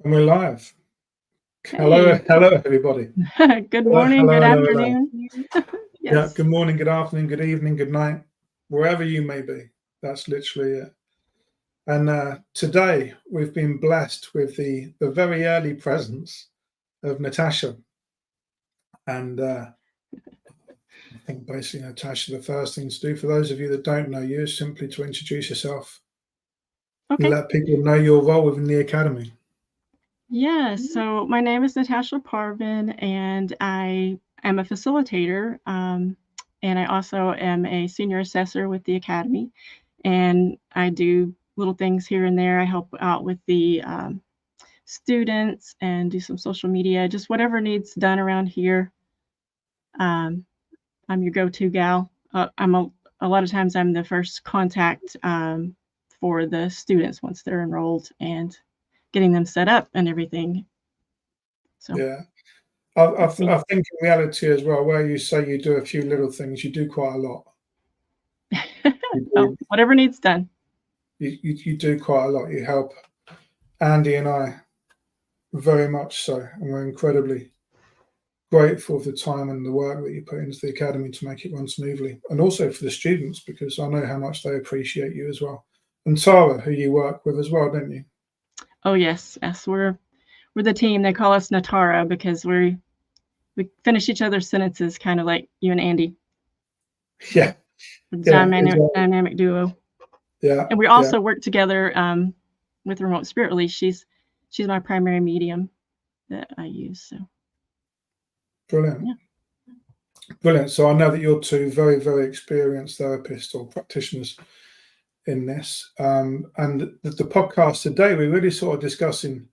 And we're live. Hello, Hey, hello, everybody. good Hello, morning, hello, good hello, hello. afternoon. Yeah, Yes. good morning, good afternoon, good evening, good night, wherever you may be. That's literally it. And today we've been blessed with the very early presence of Natasha. And I think basically, Natasha, the first thing to do for those of you that don't know you is simply to introduce yourself and Okay. let people know your role within the academy. Yes. So my name is Natasha Parvin, and I am a facilitator. And I also am a senior assessor with the academy. And I do little things here and there. I help out with the students and do some social media, just whatever needs done around here. Um, I'm your go-to gal. A lot of times I'm the first contact for the students once they're enrolled and getting them set up and everything. So Yeah. I that's me. think in reality as well, where you say you do a few little things, you do quite a lot. You Oh, do, whatever needs done. you do quite a lot. You help Andy and I very much so, and we're incredibly grateful for the time and the work that you put into the academy to make it run smoothly, and also for the students because I know how much they appreciate you as well. And Tara, who you work with as well, don't you? Oh yes, yes, we're the team. They call us Natara because we finish each other's sentences, kind of like you and Andy, Yeah, the yeah, exactly. dynamic duo. Yeah, And we yeah, also work together with remote spirit release. She's my primary medium that I use. So brilliant, yeah. brilliant. So I know that you're two very, very experienced therapists or practitioners in this, and the podcast today we're really sort of discussing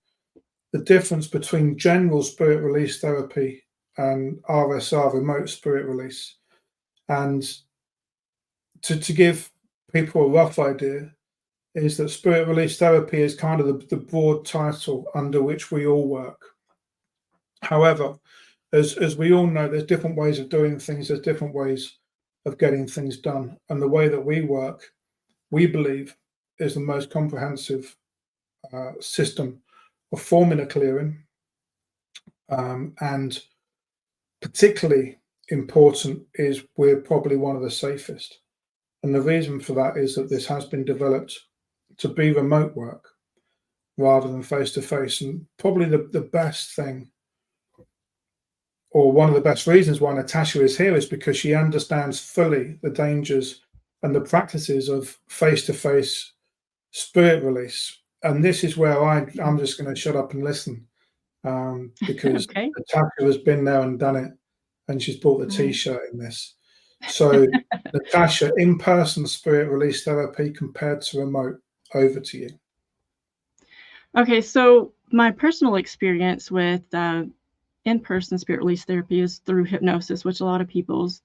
the difference between general spirit release therapy and RSR, remote spirit release. And to give people a rough idea, is that spirit release therapy is kind of the broad title under which we all work. However, as we all know, there's different ways of doing things, there's different ways of getting things done. And the way that we work, we believe, is the most comprehensive system of formula clearing, and particularly important is we're probably one of the safest. And the reason for that is that this has been developed to be remote work rather than face to face. And probably the best thing, or one of the best reasons why Natasha is here, is because she understands fully the dangers and the practices of face to face spirit release. And this is where I'm just going to shut up and listen, because Okay. Natasha has been there and done it, and she's bought the Right. T-shirt in this. So, Natasha, in-person spirit release therapy compared to remote, over to you. Okay, so my personal experience with in-person spirit release therapy is through hypnosis, which a lot of people's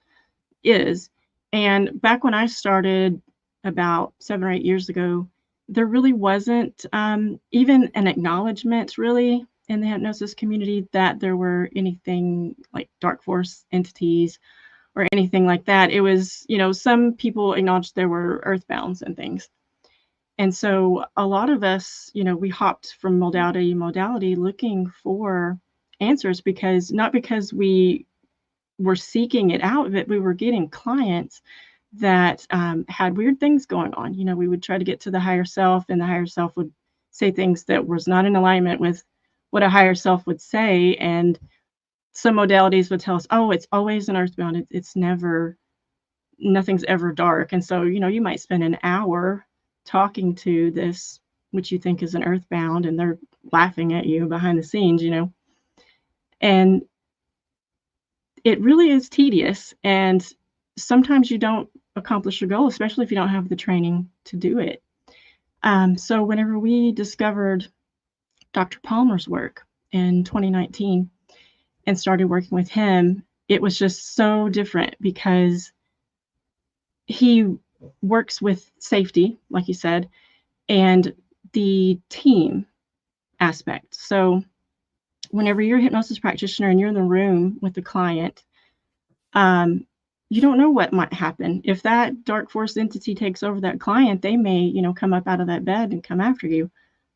is. And back when I started about 7 or 8 years ago, there really wasn't even an acknowledgement, really, in the hypnosis community that there were anything like dark force entities or anything like that. It was, some people acknowledged there were earthbounds and things. And so a lot of us, we hopped from modality to modality looking for answers because not because we were seeking it out, but we were getting clients that had weird things going on. We would try to get to the higher self, and the higher self would say things that was not in alignment with what a higher self would say. And some modalities would tell us, oh, it's always an earthbound. It's never, nothing's ever dark. And so, you might spend an hour talking to this, which you think is an earthbound, and they're laughing at you behind the scenes, and it really is tedious. And sometimes you don't accomplish your goal, especially if you don't have the training to do it. So whenever we discovered Dr. Palmer's work in 2019 and started working with him, it was just so different because he works with safety, like you said, and the team aspect. So whenever you're a hypnosis practitioner and you're in the room with the client, you don't know what might happen. If that dark force entity takes over that client, they may, come up out of that bed and come after you.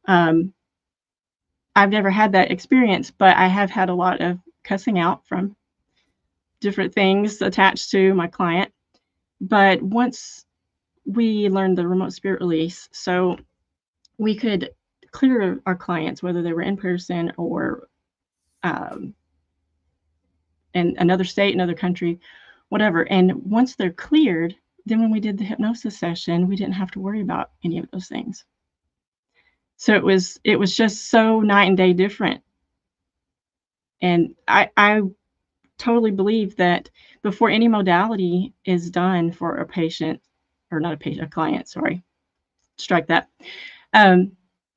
Um, I've never had that experience, but I have had a lot of cussing out from different things attached to my client. But once we learned the remote spirit release, so we could clear our clients, whether they were in person or in another state, another country, whatever. And once they're cleared, then when we did the hypnosis session, we didn't have to worry about any of those things. So it was just so night and day different. And I totally believe that before any modality is done for a patient, or not a patient, a client, sorry, strike that. I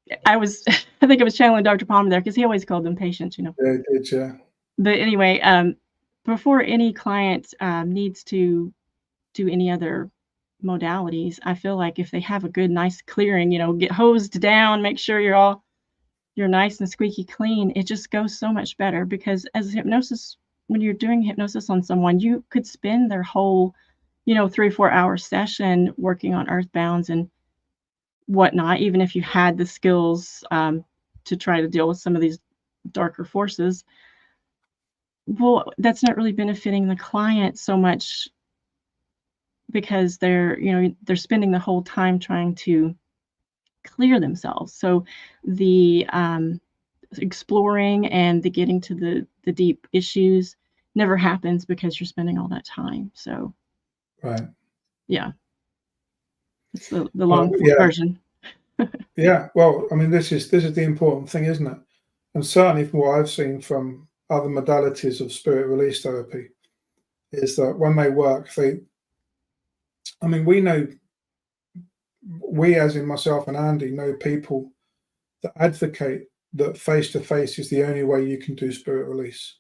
think I was channeling Dr. Palmer there because he always called them patients, Yeah, it did, yeah. But anyway, before any client needs to do any other modalities, I feel like if they have a good, nice clearing, get hosed down, make sure you're nice and squeaky clean, it just goes so much better. Because as hypnosis, when you're doing hypnosis on someone, you could spend their whole, 3 or 4 hour session working on earthbounds and whatnot, even if you had the skills to try to deal with some of these darker forces. Well, that's not really benefiting the client so much, because they're spending the whole time trying to clear themselves. So the exploring and the getting to the deep issues never happens because you're spending all that time. So Right. Yeah, it's the long version. Yeah, well, I mean, this is the important thing, isn't it? And certainly from what I've seen from other modalities of spirit release therapy, is that when they work, we as in myself and Andy know people that advocate that face-to-face is the only way you can do spirit release.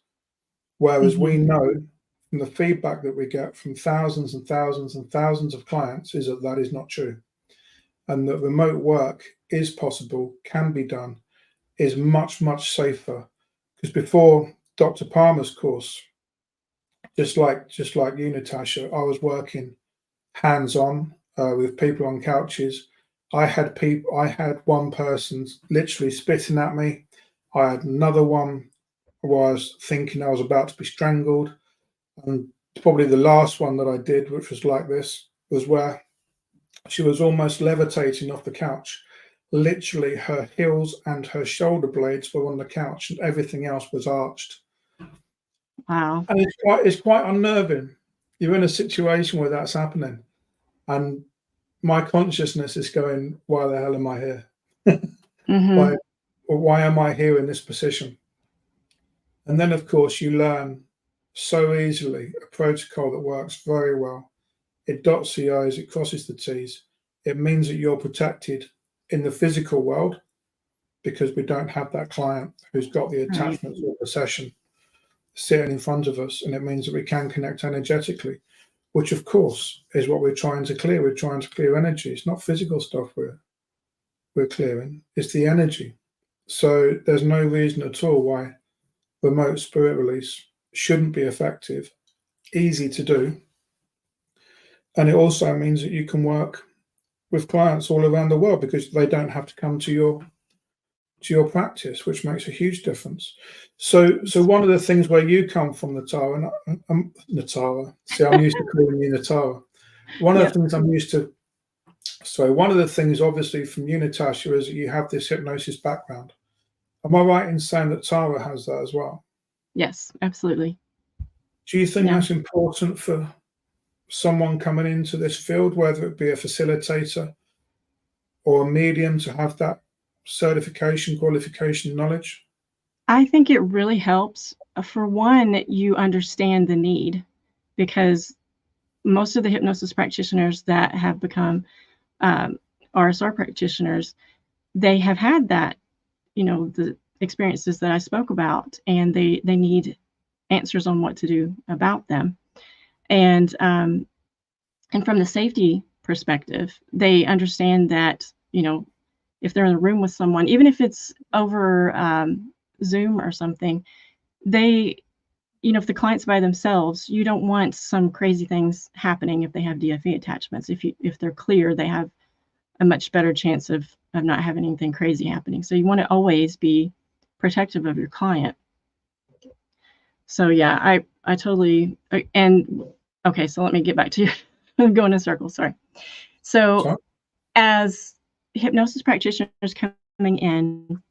Whereas we know from the feedback that we get from thousands and thousands and thousands of clients is that is not true. And that remote work is possible, can be done, is much, much safer. Because before Dr. Palmer's course, just like you, Natasha, I was working hands-on with people on couches. I had one person literally spitting at me. I had another one was thinking I was about to be strangled. And probably the last one that I did, which was like this, was where she was almost levitating off the couch. Literally, her heels and her shoulder blades were on the couch, and everything else was arched. Wow. And it's quite unnerving. You're in a situation where that's happening, and my consciousness is going, "Why the hell am I here? Why am I here in this position?" And then, of course, you learn so easily a protocol that works very well. It dots the I's, it crosses the T's. It means that you're protected in the physical world because we don't have that client who's got the attachments or possession sitting in front of us. And it means that we can connect energetically, which of course is what we're trying to clear. We're trying to clear energy. It's not physical stuff we're clearing, it's the energy. So there's no reason at all why remote spirit release shouldn't be effective, easy to do. And it also means that you can work with clients all around the world because they don't have to come to your practice, which makes a huge difference. So one of the things where you come from, Natara, and Natara, see, I'm used to calling you Natara. One of the things one of the things obviously from you, Natasha, is that you have this hypnosis background. Am I right in saying that Tara has that as well? Yes, absolutely. Do you think that's important for someone coming into this field, whether it be a facilitator or a medium, to have that certification, qualification, knowledge? I think it really helps. For one, you understand the need, because most of the hypnosis practitioners that have become RSR practitioners, they have had that, the experiences that I spoke about, and they need answers on what to do about them. And from the safety perspective, they understand that, if they're in a room with someone, even if it's over Zoom or something, they, if the client's by themselves, you don't want some crazy things happening if they have DFE attachments. If they're clear, they have a much better chance of not having anything crazy happening. So you want to always be protective of your client. So yeah, I totally, and okay, so let me get back to you. I'm going in circles, sorry. So So, as hypnosis practitioners coming in,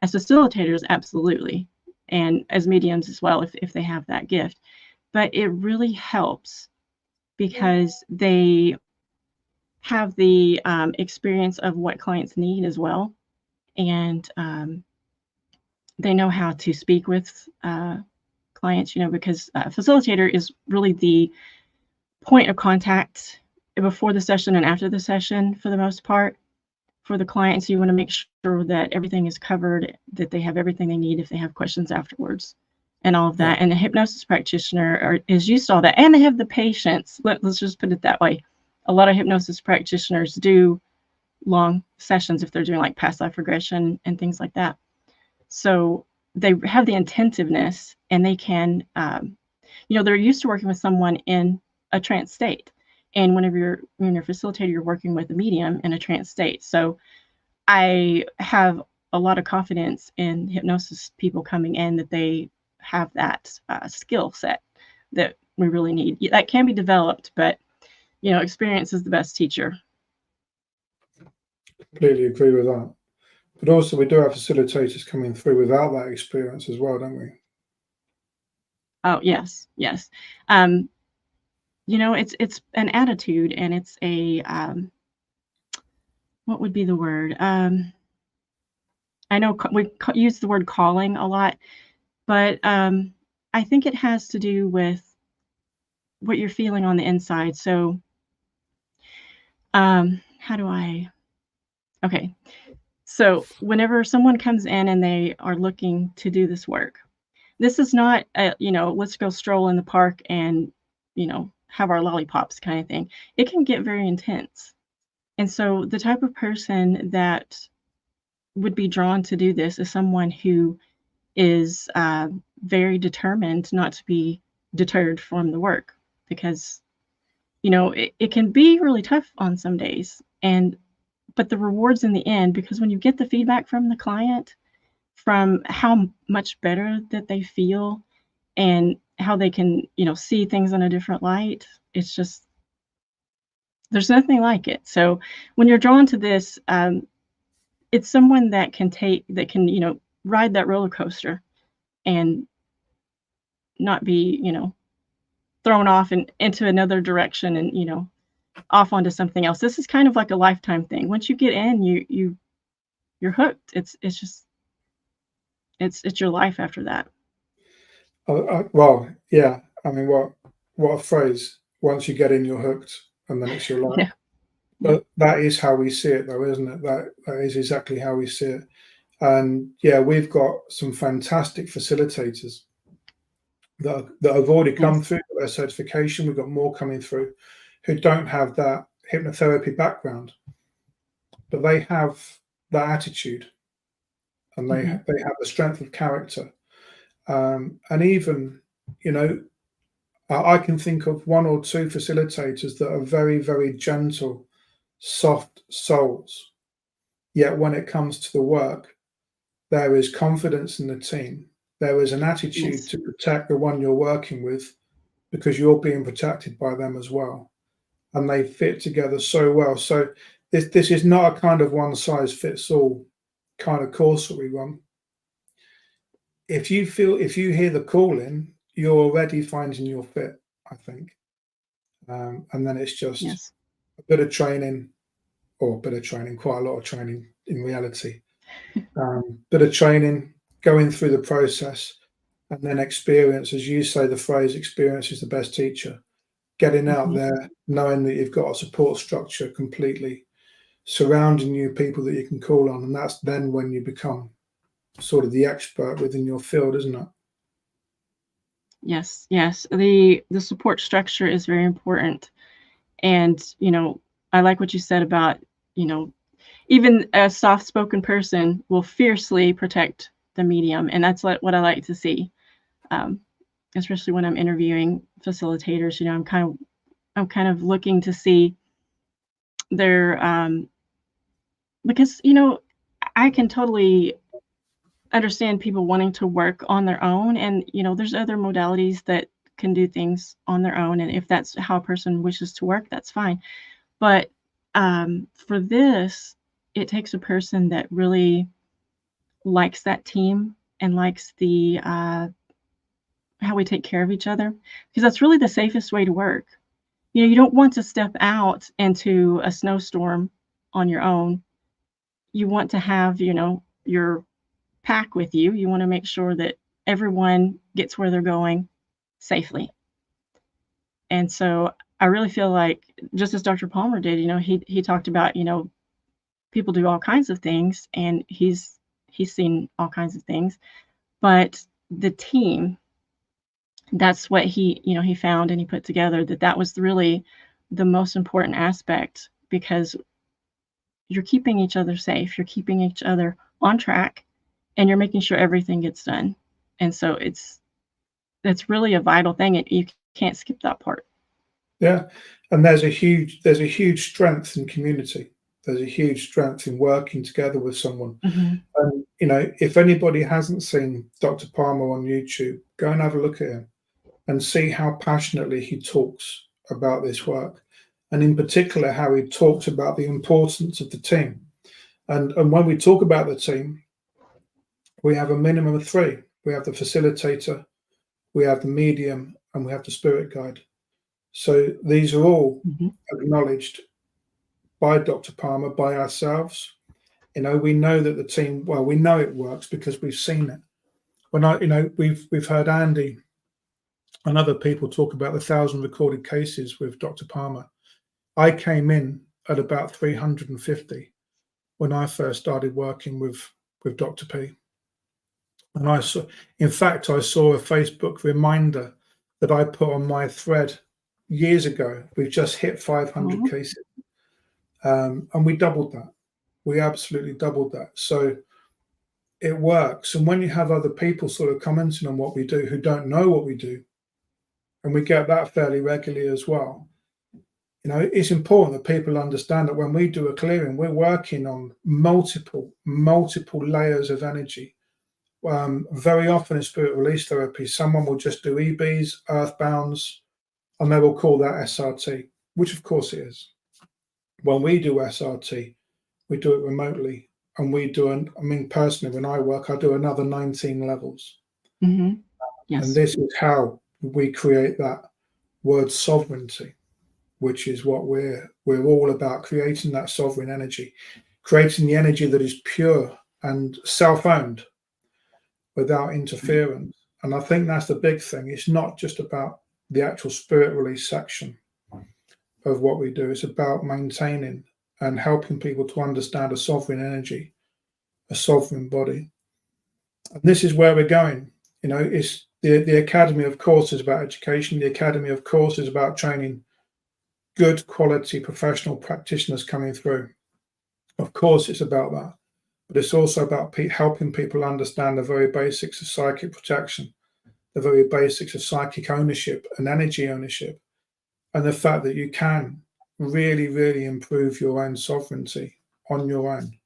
as facilitators, absolutely, and as mediums as well, if they have that gift. But it really helps because they have the experience of what clients need as well, and they know how to speak with clients, because facilitator is really the point of contact before the session and after the session for the most part for the clients. You want to make sure that everything is covered, that they have everything they need if they have questions afterwards and all of that. And the hypnosis practitioner is used to all that, and they have the patience. Let's just put it that way. A lot of hypnosis practitioners do long sessions if they're doing like past life regression and things like that. So they have the attentiveness, and they can, they're used to working with someone in a trance state. And when you're a facilitator, you're working with a medium in a trance state. So I have a lot of confidence in hypnosis people coming in that they have that skill set that we really need. That can be developed, but experience is the best teacher. completely agree with that. But also, we do have facilitators coming through without that experience as well, don't we? Oh, yes. It's an attitude, and it's a what would be the word? I know we use the word calling a lot, but I think it has to do with what you're feeling on the inside. So okay. So whenever someone comes in and they are looking to do this work, this is not let's go stroll in the park and have our lollipops kind of thing. It can get very intense. And so the type of person that would be drawn to do this is someone who is very determined not to be deterred from the work, because it can be really tough on some days, but the rewards in the end, because when you get the feedback from the client, from how much better that they feel and how they can see things in a different light, it's just, there's nothing like it. So when you're drawn to this, it's someone that can ride that roller coaster and not be thrown off and into another direction and off onto something else. This is kind of like a lifetime thing. Once you get in, you're hooked. It's your life after that. Well, yeah. I mean, what a phrase. Once you get in, you're hooked, and then it's your life. Yeah. But that is how we see it, though, isn't it? That is exactly how we see it. And yeah, we've got some fantastic facilitators that have already come through their certification. We've got more coming through who don't have that hypnotherapy background, but they have that attitude, and they have the strength of character. And even, I can think of one or two facilitators that are very, very gentle, soft souls. Yet when it comes to the work, there is confidence in the team. There is an attitude to protect the one you're working with, because you're being protected by them as well. And they fit together so well. So this is not a kind of one size fits all kind of course that we run. If you hear the calling, you're already finding your fit, I think. And then it's just a bit of training, quite a lot of training in reality. Bit of training, going through the process, and then experience. As you say, the phrase experience is the best teacher. Getting out there, knowing that you've got a support structure completely surrounding you, people that you can call on, and that's then when you become sort of the expert within your field, isn't it? Yes. The support structure is very important. And, I like what you said about, even a soft-spoken person will fiercely protect the medium. And that's what I like to see, especially when I'm interviewing facilitators. I'm kind of looking to see their, because, I can totally understand people wanting to work on their own, and there's other modalities that can do things on their own, and if that's how a person wishes to work, that's fine. But for this, it takes a person that really likes that team and likes the how we take care of each other, because that's really the safest way to work. You don't want to step out into a snowstorm on your own. You want to have, your pack with you. You want to make sure that everyone gets where they're going safely. And so I really feel like, just as Dr. Palmer did, he talked about, people do all kinds of things, and he's seen all kinds of things, but the team, that's what he found and he put together, that was really the most important aspect, because you're keeping each other safe, you're keeping each other on track, and you're making sure everything gets done. And so that's really a vital thing. You can't skip that part. Yeah, and there's a huge strength in community. There's a huge strength in working together with someone. Mhm. And if anybody hasn't seen Dr. Palmer on YouTube, go and have a look at him and see how passionately he talks about this work, and in particular how he talks about the importance of the team. And when we talk about the team, we have a minimum of three. We have the facilitator, we have the medium, and we have the spirit guide. So these are all Mhm. acknowledged by Dr. Palmer, by ourselves. We know that the team, well, we know it works because we've seen it. We've heard Andy and other people talk about the 1,000 recorded cases with Dr. Palmer. I came in at about 350 when I first started working with Dr. P. And I saw a Facebook reminder that I put on my thread years ago. We've just hit 500 Mhm. cases. And we doubled that. We absolutely doubled that. So it works. And when you have other people sort of commenting on what we do who don't know what we do, and we get that fairly regularly as well, it's important that people understand that when we do a clearing, we're working on multiple layers of energy. Very often in spirit release therapy, someone will just do EBs, earthbounds, and they will call that SRT, which of course it is. When we do SRT, we do it remotely, and personally, when I work, I do another 19 levels. Mhm. And Yes. this is how we create that word sovereignty, which is what we're all about, creating that sovereign energy, creating the energy that is pure and self-owned without interference. And I think that's the big thing. It's not just about the actual spirit release section of what we do. It's about maintaining and helping people to understand a sovereign energy, a sovereign body. And this is where we're going. It's the academy, of course, is about education. The academy, of course, is about training good quality professional practitioners coming through. Of course, it's about that. But it's also about helping people understand the very basics of psychic protection, the very basics of psychic ownership and energy ownership, and the fact that you can really, really improve your own sovereignty on your own.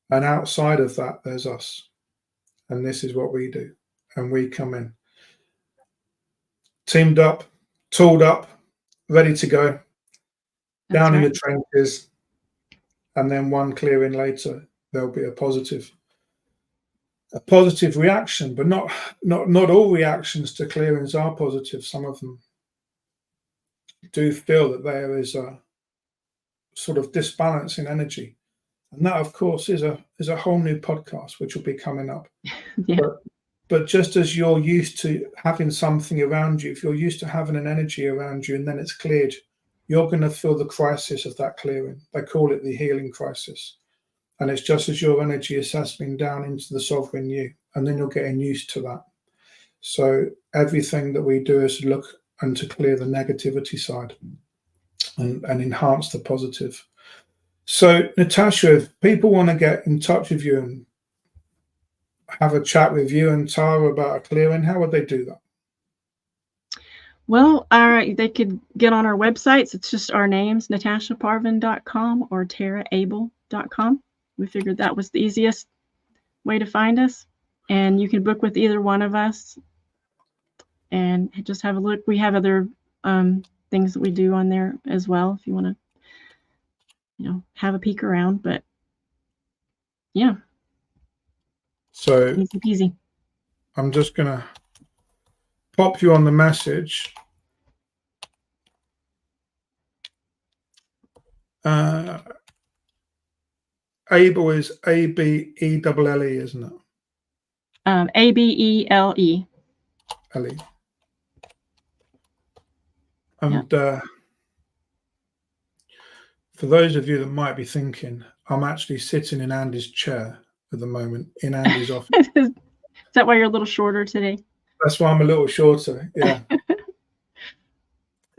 And outside of that, there's us. And this is what we do. And we come in teamed up, tooled up, ready to go, That's down in right. the trenches. And then one clearing later, there'll be a positive reaction, but not all reactions to clearings are positive. Some of them do feel that there is a sort of disbalance in energy, and that, of course, is a whole new podcast which will be coming up. Yeah. But just as you're used to having something around you, if you're used to having an energy around you and then it's cleared, you're going to feel the crisis of that clearing. They call it the healing crisis. And it's just as your energy is settling down into the sovereign you, and then you're getting used to that. So everything that we do is to look and to clear the negativity side and enhance the positive. So, Natasha, if people want to get in touch with you and have a chat with you and Tara about a clearing, how would they do that? Well, all right, they could get on our websites. It's just our names, natashaparvin.com or taraable.com. We figured that was the easiest way to find us. And you can book with either one of us and just have a look. We have other things that we do on there as well if you want to, have a peek around. But yeah, So easy peasy. I'm just going to pop you on the message. Able is A-B-E-L-L-E, isn't it? A-B-E-L-E. Ellie. And for those of you that might be thinking, I'm actually sitting in Andy's chair at the moment, in Andy's office. Is that why you're a little shorter today? That's why I'm a little shorter. Yeah.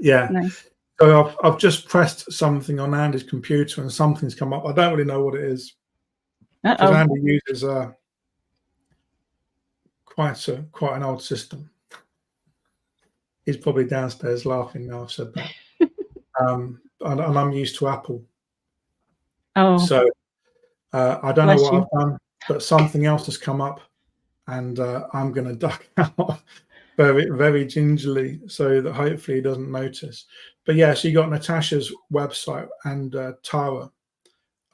Yeah. Nice. So I've just pressed something on Andy's computer and something's come up. I don't really know what it is. Because Andy uses quite an old system. He's probably downstairs laughing now I've said that. And I'm used to Apple. Oh. So I don't know what I've done, but something else has come up, and I'm going to duck out very, very gingerly so that hopefully he doesn't notice. But yeah, so you got Natasha's website and Tara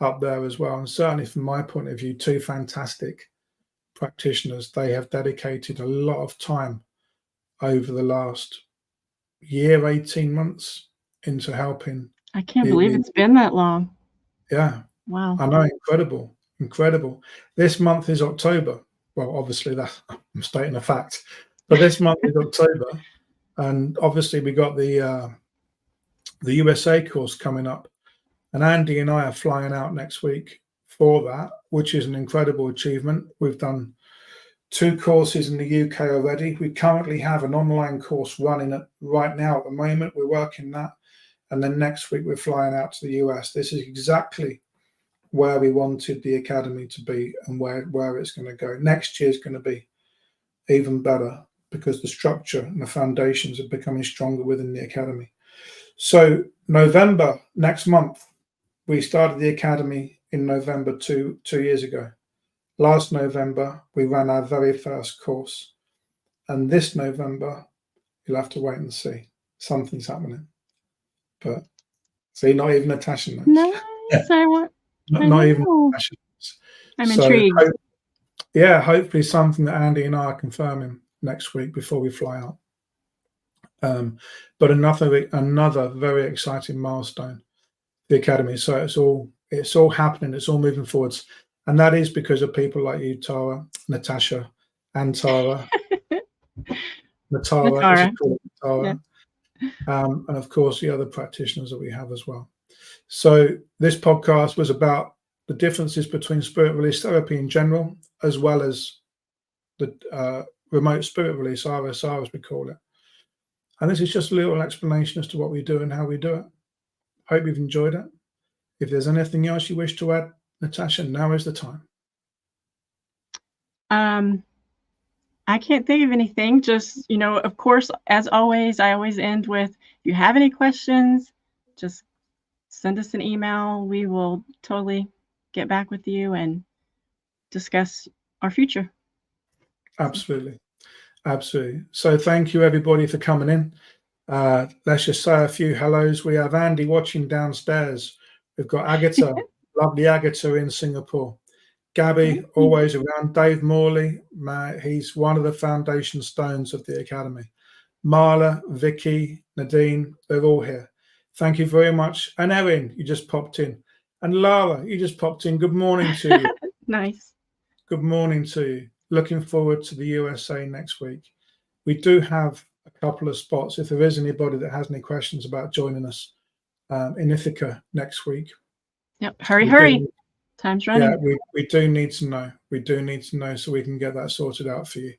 up there as well. And certainly from my point of view, two fantastic practitioners. They have dedicated a lot of time over the last year, 18 months into helping. I can't believe it's been that long. Yeah. Wow. I know, incredible. This month is October. Well, obviously I'm stating a fact, but this month is October, and obviously we got the USA course coming up, and Andy and I are flying out next week for that, which is an incredible achievement. We've done 2 courses in the UK already. We currently have an online course running right now at the moment. We're working that, and then next week we're flying out to the US. This is exactly where we wanted the academy to be and where it's going to go. Next year is going to be even better because the structure and the foundations are becoming stronger within the academy. So November, next month, we started the academy in November two years ago. Last November, we ran our very first course. And this November, you'll have to wait and see. Something's happening. But see, not even Natasha knows. Nice. Not even Natasha knows. I'm intrigued. Hopefully something that Andy and I are confirming next week before we fly out. But another very exciting milestone, the academy. So it's all happening. It's all moving forwards. And that is because of people like you, Tara, Natasha, and Tara. Natara. Yeah. And of course, the other practitioners that we have as well. So this podcast was about the differences between spirit release therapy in general, as well as the remote spirit release, RSR as we call it. And this is just a little explanation as to what we do and how we do it. Hope you've enjoyed it. If there's anything else you wish to add, Natasha, now is the time. I can't think of anything. Just, of course, as always, I always end with, if you have any questions, just send us an email. We will totally get back with you and discuss our future. Absolutely. So thank you, everybody, for coming in. Let's just say a few hellos. We have Andy watching downstairs. We've got Agatha, lovely Agatha in Singapore. Gabby, always around. Dave Morley, he's one of the foundation stones of the academy. Marla, Vicky, Nadine, they're all here. Thank you very much. And Erin, you just popped in. And Lara, you just popped in. Good morning to you. Nice. Good morning to you. Looking forward to the USA next week. We do have a couple of spots. If there is anybody that has any questions about joining us in Ithaca next week. Yep. Hurry. Time's running. Yeah, we do need to know. We do need to know so we can get that sorted out for you.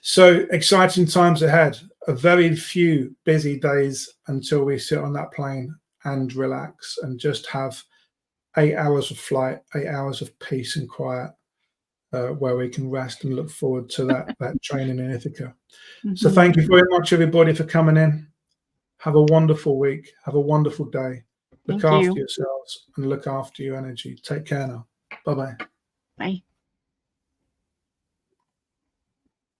So exciting times ahead. A very few busy days until we sit on that plane and relax and just have 8 hours of flight, 8 hours of peace and quiet where we can rest and look forward to that training in Ithaca. Mm-hmm. So thank you very much, everybody, for coming in. Have a wonderful week. Have a wonderful day. Look after yourselves and look after your energy. Take care now. Bye-bye. Bye.